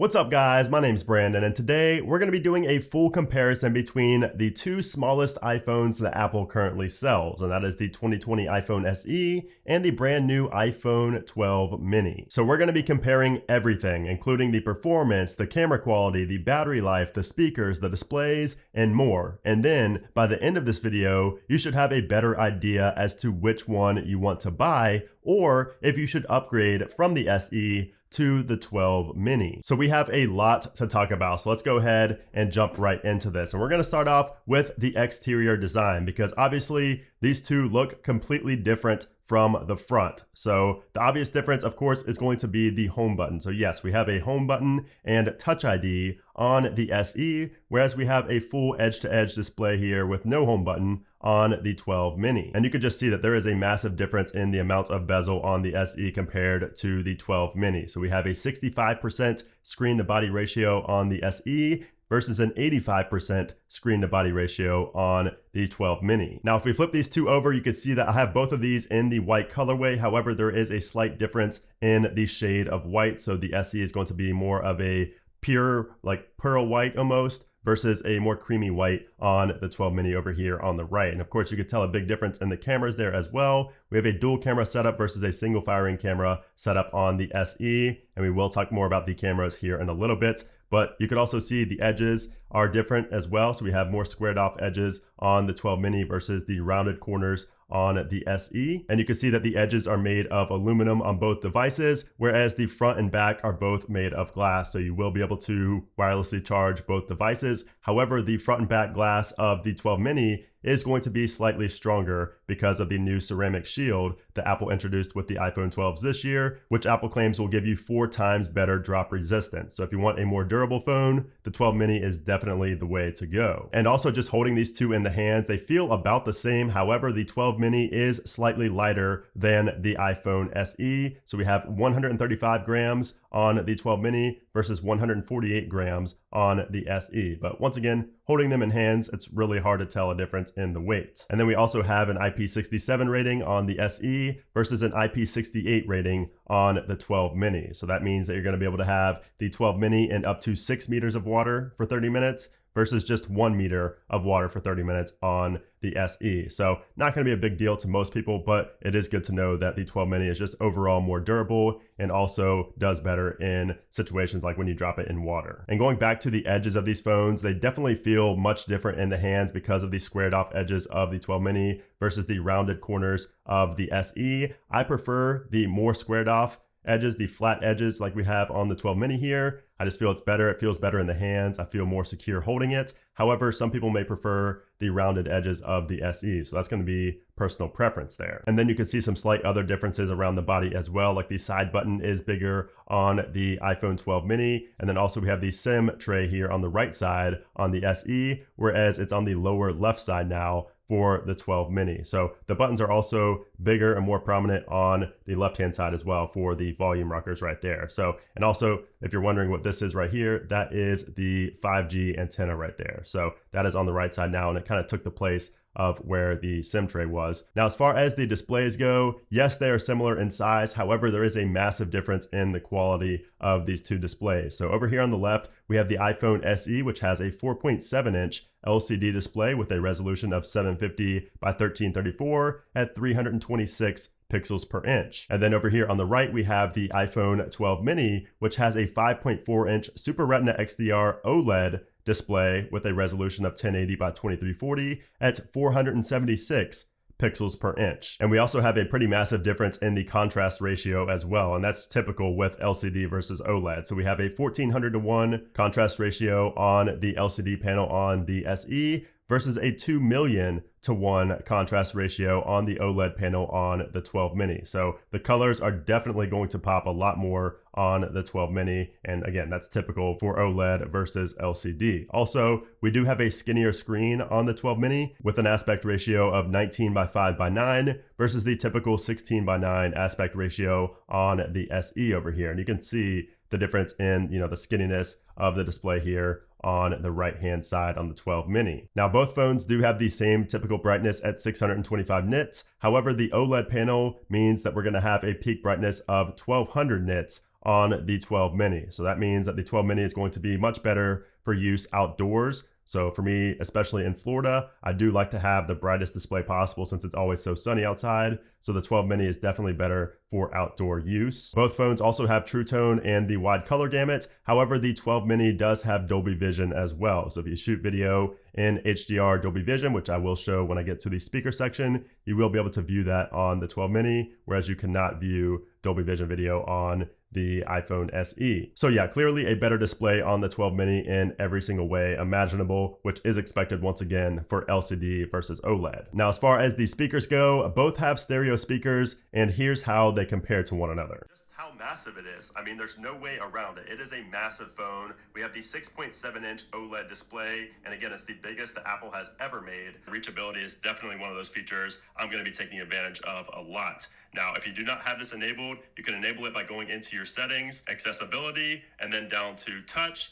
What's up guys, my name's Brandon and today we're going to be doing a full comparison between the two smallest iPhones that Apple currently sells, and that is the 2020 iPhone SE and the brand new iPhone 12 mini. So we're going to be comparing everything, including the performance, the camera quality, the battery life, the speakers, the displays, and more. And then by the end of this video, you should have a better idea as to which one you want to buy or if you should upgrade from the SE to the 12 mini. So we have a lot to talk about. So let's go ahead and jump right into this. And we're going to start off with the exterior design because obviously these two look completely different from the front. So the obvious difference, of course, is going to be the home button. So yes, we have a home button and Touch ID on the SE, whereas we have a full edge-to-edge display here with no home button on the 12 mini. And you can just see that there is a massive difference in the amount of bezel on the SE compared to the 12 mini. So we have a 65% screen to body ratio on the SE versus an 85% screen to body ratio on the 12 mini. Now, if we flip these two over, you can see that I have both of these in the white colorway. However, there is a slight difference in the shade of white. So the SE is going to be more of a pure, like pearl white almost, versus a more creamy white on the 12 mini over here on the right. And of course, you could tell a big difference in the cameras there as well. We have a dual camera setup versus a single firing camera setup on the SE. And we will talk more about the cameras here in a little bit. But you could also see the edges are different as well. So we have more squared off edges on the 12 mini versus the rounded corners on the SE. And you can see that the edges are made of aluminum on both devices, whereas the front and back are both made of glass. So you will be able to wirelessly charge both devices. However, the front and back glass of the 12 mini is going to be slightly stronger because of the new ceramic shield that Apple introduced with the iPhone 12s this year, which Apple claims will give you 4 times better drop resistance. So if you want a more durable phone, the 12 mini is definitely the way to go. And also just holding these two in the hands, they feel about the same. However, the 12 mini is slightly lighter than the iPhone SE. So we have 135 grams on the 12 mini versus 148 grams on the SE. But once again, holding them in hands, it's really hard to tell a difference in the weight. And then we also have an IP67 rating on the SE versus an IP68 rating on the 12 mini. So that means that you're going to be able to have the 12 mini in up to 6 meters of water for 30 minutes versus just 1 meter of water for 30 minutes on the SE. So not going to be a big deal to most people, but it is good to know that the 12 mini is just overall more durable and also does better in situations like when you drop it in water. And going back to the edges of these phones, they definitely feel much different in the hands because of the squared off edges of the 12 mini versus the rounded corners of the SE. I prefer the more squared off edges, the flat edges like we have on the 12 mini here. I just feel it's better. It feels better in the hands. I feel more secure holding it. However, some people may prefer the rounded edges of the SE. So that's going to be personal preference there. And then you can see some slight other differences around the body as well. Like the side button is bigger on the iPhone 12 mini. And then also we have the SIM tray here on the right side on the SE, whereas it's on the lower left side now for the 12 mini. So the buttons are also bigger and more prominent on the left-hand side as well for the volume rockers right there. So, and also if you're wondering what this is right here, that is the 5G antenna right there. So that is on the right side now, and it kind of took the place of where the SIM tray was. Now, as far as the displays go, yes, they are similar in size. However, there is a massive difference in the quality of these two displays. So over here on the left, we have the iPhone SE, which has a 4.7-inch LCD display with a resolution of 750 by 1334 at 326 pixels per inch. And then over here on the right, we have the iPhone 12 mini, which has a 5.4-inch Super Retina XDR OLED display with a resolution of 1080 by 2340 at 476 pixels per inch. And we also have a pretty massive difference in the contrast ratio as well, and that's typical with LCD versus OLED. So we have a 1400:1 contrast ratio on the LCD panel on the SE versus a 2,000,000:1 contrast ratio on the OLED panel on the 12 mini. So the colors are definitely going to pop a lot more on the 12 mini. And again, that's typical for OLED versus LCD. Also, we do have a skinnier screen on the 12 mini with an aspect ratio of 19 by 5 by 9 versus the typical 16 by 9 aspect ratio on the SE over here. And you can see the difference in, the skinniness of the display here on the right hand side on the 12 mini. Now both phones do have the same typical brightness at 625 nits. However, the OLED panel means that we're going to have a peak brightness of 1200 nits on the 12 mini. So that means that the 12 mini is going to be much better for use outdoors. So for me, especially in Florida, I do like to have the brightest display possible since it's always so sunny outside. So the 12 mini is definitely better for outdoor use. Both phones also have True Tone and the wide color gamut. However, the 12 mini does have Dolby Vision as well. So if you shoot video in HDR Dolby Vision, which I will show when I get to the speaker section, you will be able to view that on the 12 mini, whereas you cannot view Dolby Vision video on the iPhone SE. So yeah, clearly a better display on the 12 mini in every single way imaginable, which is expected once again for LCD versus OLED. Now, as far as the speakers go, both have stereo speakers, and here's how they compare to one another. Just how massive it is. I mean, there's no way around it. It is a massive phone. We have the 6.7-inch OLED display, and again, it's the biggest that Apple has ever made. Reachability is definitely one of those features I'm going to be taking advantage of a lot. Now, if you do not have this enabled, you can enable it by going into your settings, accessibility, and then down to touch.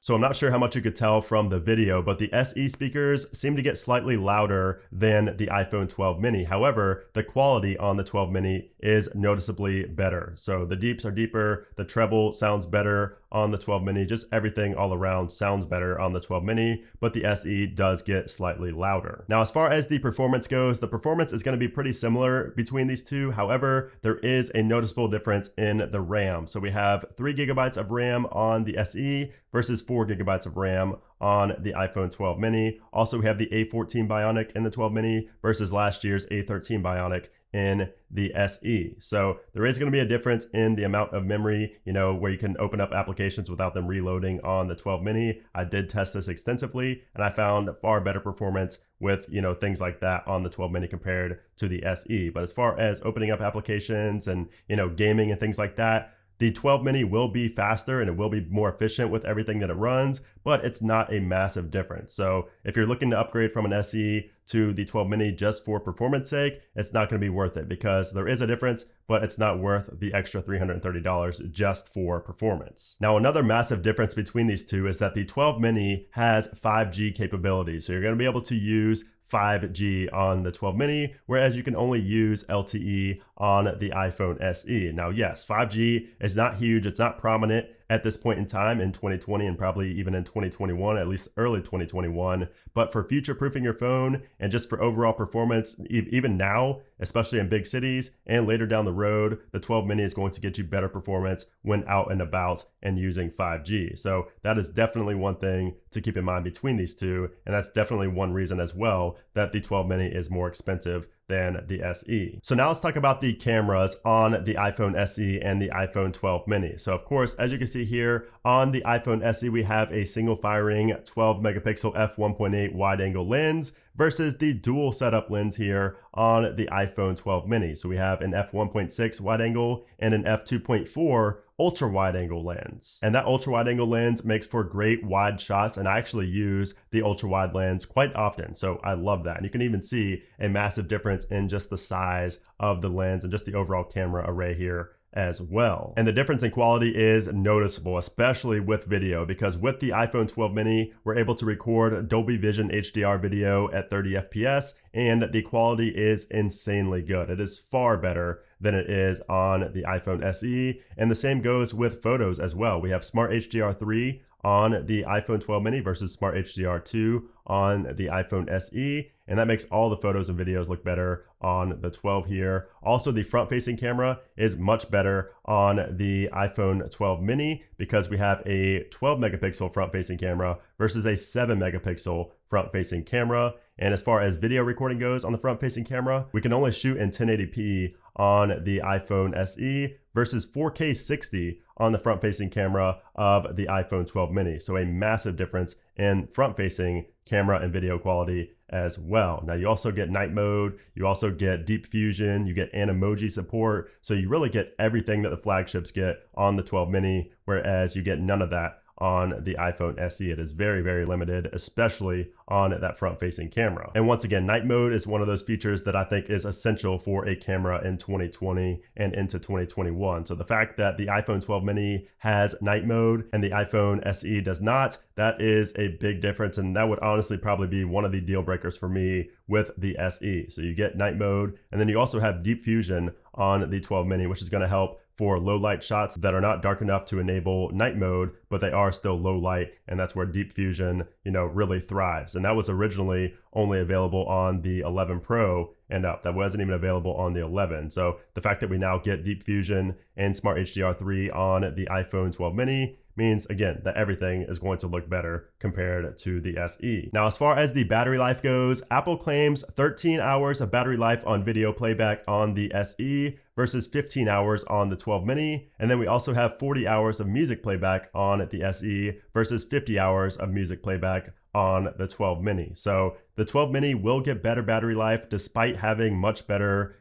So I'm not sure how much you could tell from the video, but the SE speakers seem to get slightly louder than the iPhone 12 mini. However, the quality on the 12 mini is noticeably better. So the deeps are deeper, the treble sounds better on the 12 mini, just everything all around sounds better on the 12 mini, but the SE does get slightly louder. Now, as far as the performance goes, the performance is going to be pretty similar between these two. However, there is a noticeable difference in the RAM. So we have 3 gigabytes of RAM on the SE versus 4 gigabytes of RAM on the iPhone 12 mini. Also, we have the A14 Bionic in the 12 mini versus last year's A13 Bionic in the SE. So there is going to be a difference in the amount of memory, where you can open up applications without them reloading on the 12 mini. I did test this extensively, and I found far better performance with, things like that on the 12 mini compared to the SE. But as far as opening up applications and, gaming and things like that, the 12 mini will be faster and it will be more efficient with everything that it runs, but it's not a massive difference. So if you're looking to upgrade from an SE to the 12 mini just for performance sake, it's not going to be worth it because there is a difference, but it's not worth the extra $330 just for performance. Now, another massive difference between these two is that the 12 mini has 5G capabilities. So you're going to be able to use 5G on the 12 mini, whereas you can only use LTE on the iPhone SE. Now, yes, 5G is not huge. It's not prominent at this point in time in 2020 and probably even in 2021, at least early 2021. But for future-proofing your phone and just for overall performance, even now, especially in big cities and later down the road, the 12 mini is going to get you better performance when out and about and using 5G. So that is definitely one thing to keep in mind between these two. And that's definitely one reason as well that the 12 mini is more expensive than the SE. So now let's talk about the cameras on the iPhone SE and the iPhone 12 mini. So of course, as you can see here on the iPhone SE, we have a single firing 12 megapixel f1.8 wide angle lens versus the dual setup lens here on the iPhone 12 mini. So we have an f1.6 wide angle and an f2.4 ultra wide angle lens. And that ultra wide angle lens makes for great wide shots, and I actually use the ultra wide lens quite often. So I love that. And you can even see a massive difference in just the size of the lens and just the overall camera array here as well. And the difference in quality is noticeable, especially with video, because with the iPhone 12 mini, we're able to record Dolby Vision HDR video at 30 FPS, and the quality is insanely good. It is far better than it is on the iPhone SE, and the same goes with photos as well. We have Smart HDR3 on the iPhone 12 mini versus Smart HDR2 on the iPhone SE, and that makes all the photos and videos look better on the 12 here. Also, the front-facing camera is much better on the iPhone 12 mini because we have a 12 megapixel front-facing camera versus a 7 megapixel front-facing camera. And as far as video recording goes on the front-facing camera, we can only shoot in 1080p on the iPhone SE versus 4K 60 on the front-facing camera of the iPhone 12 mini. So a massive difference in front-facing camera and video quality as well. Now you also get night mode, you also get deep fusion, you get Animoji support. So you really get everything that the flagships get on the 12 mini, whereas you get none of that on the iPhone SE. It is very, very limited, especially on that front-facing camera. And once again, night mode is one of those features that I think is essential for a camera in 2020 and into 2021. So the fact that the iPhone 12 mini has night mode and the iPhone SE does not, that is a big difference, and that would honestly probably be one of the deal breakers for me with the SE. So you get night mode, and then you also have deep fusion on the 12 mini, which is going to help for low light shots that are not dark enough to enable night mode, but they are still low light, and that's where deep fusion, really thrives. And that was originally only available on the 11 Pro and up. That wasn't even available on the 11. So the fact that we now get deep fusion and Smart HDR3 on the iPhone 12 mini means, again, that everything is going to look better compared to the SE. Now, as far as the battery life goes, Apple claims 13 hours of battery life on video playback on the SE versus 15 hours on the 12 mini. And then we also have 40 hours of music playback on the SE versus 50 hours of music playback on the 12 mini. So the 12 mini will get better battery life despite having much better,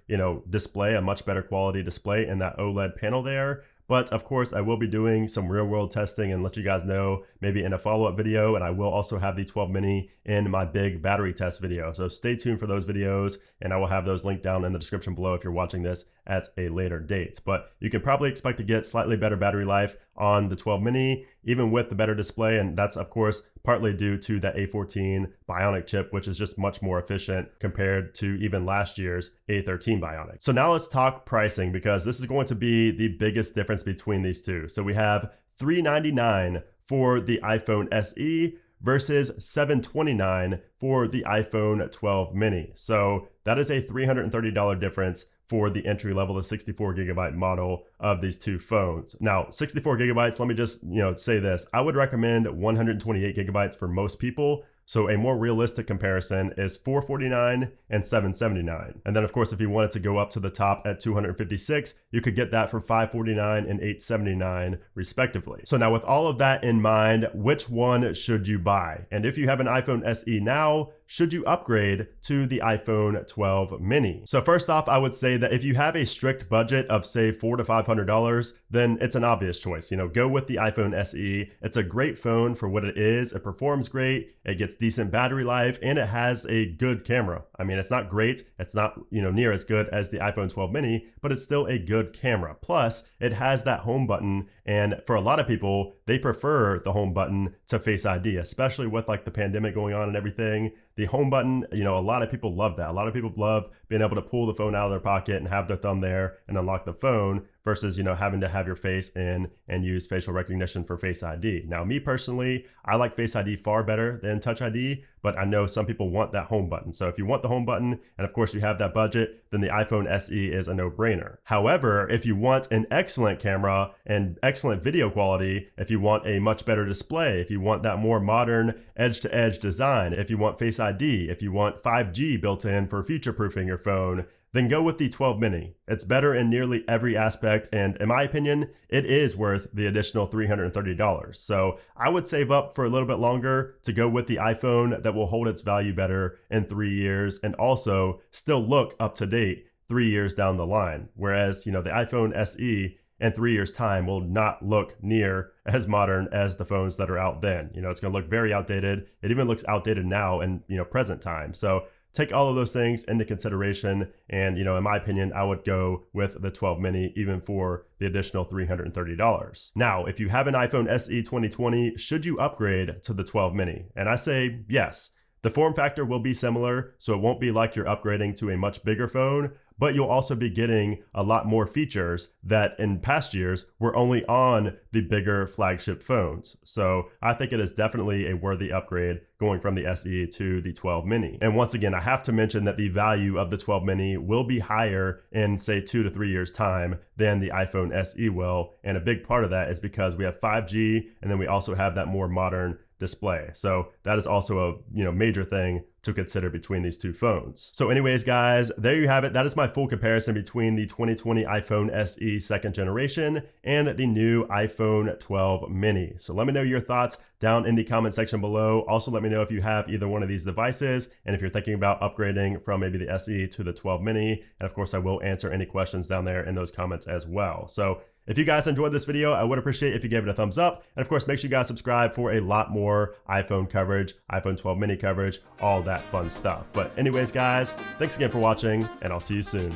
display, a much better quality display in that OLED panel there. But of course, I will be doing some real world testing and let you guys know maybe in a follow-up video. And I will also have the 12 mini in my big battery test video. So stay tuned for those videos, and I will have those linked down in the description below if you're watching this at a later date. But you can probably expect to get slightly better battery life on the 12 mini, even with the better display. And that's of course partly due to that A14 Bionic chip, which is just much more efficient compared to even last year's A13 Bionic. So now let's talk pricing, because this is going to be the biggest difference between these two. So we have $399 for the iPhone SE versus $729 for the iPhone 12 mini. So that is a $330 difference for the entry level, the 64 gigabyte model of these two phones. Now, 64 gigabytes, let me just, say this. I would recommend 128 gigabytes for most people. So a more realistic comparison is $449 and $779. And then of course, if you wanted to go up to the top at 256, you could get that for $549 and $879 respectively. So now with all of that in mind, which one should you buy? And if you have an iPhone SE now, should you upgrade to the iPhone 12 mini? So first off, I would say that if you have a strict budget of say $400 to $500, then it's an obvious choice. Go with the iPhone SE. It's a great phone for what it is. It performs great. It gets decent battery life, and it has a good camera. I mean, it's not great. It's not, near as good as the iPhone 12 mini, but it's still a good camera. Plus, it has that home button. And for a lot of people, they prefer the home button to Face ID, especially with like the pandemic going on and everything. The home button, a lot of people love that. A lot of people love being able to pull the phone out of their pocket and have their thumb there and unlock the phone versus, having to have your face in and use facial recognition for Face ID. Now, me personally, I like Face ID far better than Touch ID, but I know some people want that home button. So if you want the home button, and of course you have that budget, then the iPhone SE is a no-brainer. However, if you want an excellent camera and excellent video quality, if you want a much better display, if you want that more modern edge-to-edge design, if you want Face ID, if you want 5G built in for future-proofing your phone, then go with the 12 mini. It's better in nearly every aspect, and in my opinion, it is worth the additional $330. So I would save up for a little bit longer to go with the iPhone that will hold its value better in 3 years and also still look up to date 3 years down the line. Whereas, the iPhone SE in 3 years' time will not look near as modern as the phones that are out then. It's going to look very outdated. It even looks outdated now in, present time. So take all of those things into consideration. And, in my opinion, I would go with the 12 mini, even for the additional $330. Now, if you have an iPhone SE 2020, should you upgrade to the 12 mini? And I say yes. The form factor will be similar, so it won't be like you're upgrading to a much bigger phone, but you'll also be getting a lot more features that in past years were only on the bigger flagship phones. So I think it is definitely a worthy upgrade going from the SE to the 12 mini. And once again, I have to mention that the value of the 12 mini will be higher in say 2 to 3 years time than the iPhone SE will. And a big part of that is because we have 5G, and then we also have that more modern display. So that is also a major thing to consider between these two phones. So anyways, guys, there you have it. That is my full comparison between the 2020 iPhone SE 2nd generation and the new iPhone 12 mini. So let me know your thoughts down in the comment section below. Also, let me know if you have either one of these devices and if you're thinking about upgrading from maybe the SE to the 12 mini. And of course, I will answer any questions down there in those comments as well. So If you guys enjoyed this video, I would appreciate if you gave it a thumbs up. And of course, make sure you guys subscribe for a lot more iPhone coverage, iPhone 12 mini coverage, all that fun stuff. But anyways, guys, thanks again for watching, and I'll see you soon.